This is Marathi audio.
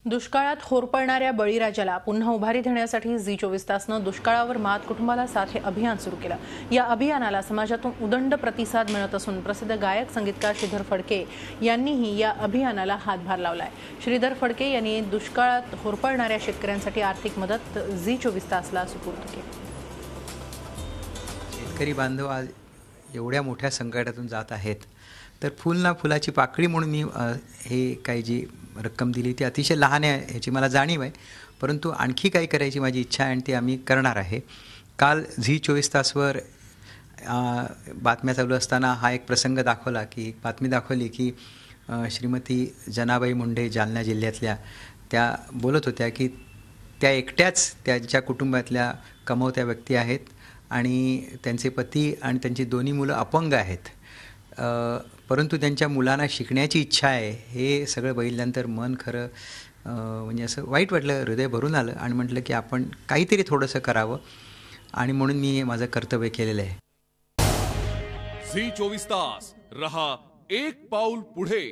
दुष्काळात होरपळणाऱ्या बळीराजाला पुन्हा उभारी देण्यासाठी झी 24 तासनं दुष्काळावर मात कुटुंबाला साथ हे अभियान सुरू केलं। या अभियानाला समाजातून उदंड प्रतिसाद मिळत असून प्रसिद्ध गायक संगीतकार श्रीधर फडके यांनीही या अभियानाला हातभार लावलाय। श्रीधर फडके यांनी दुष्काळात होरपळणाऱ्या शेतकऱ्यांसाठी आर्थिक मदत झी 24 तासला सुपूर्द केली। शेतकरी बांधव आज एवढ्या मोठ्या संकटातून जात आहेत, तर फुल ना फुलाची पाकळी म्हणून मी हे काही जी रक्कम दिली ती अतिशय लहान आहे ह्याची मला जाणीव आहे, परंतु आणखी काही करायची माझी इच्छा आहे आणि ती आम्ही करणार आहे। काल झी 24 तासवर बातम्या चालू असताना हा एक प्रसंग दाखवला की बातमी दाखवली की श्रीमती जनाबाई मुंडे जालना जिल्ह्यातल्या त्या बोलत होत्या की त्या एकट्याच त्यांच्या कुटुंबातल्या कमवत्या व्यक्ती आहेत आणि त्यांचे पती आणि त्यांची दोन्ही मुलं अपंग आहेत, परंतु त्यांच्या मुलांना शिकण्याची इच्छा आहे। हे सगळं बघितल्यानंतर मन खरं म्हणजे असं वाईट वाटलं, हृदय भरून आलं आणि म्हटलं की आपण काहीतरी थोडंसं करावं आणि म्हणून मी हे माझं कर्तव्य केलेलं आहे। झी 24 तास रहा एक पाऊल पुढे।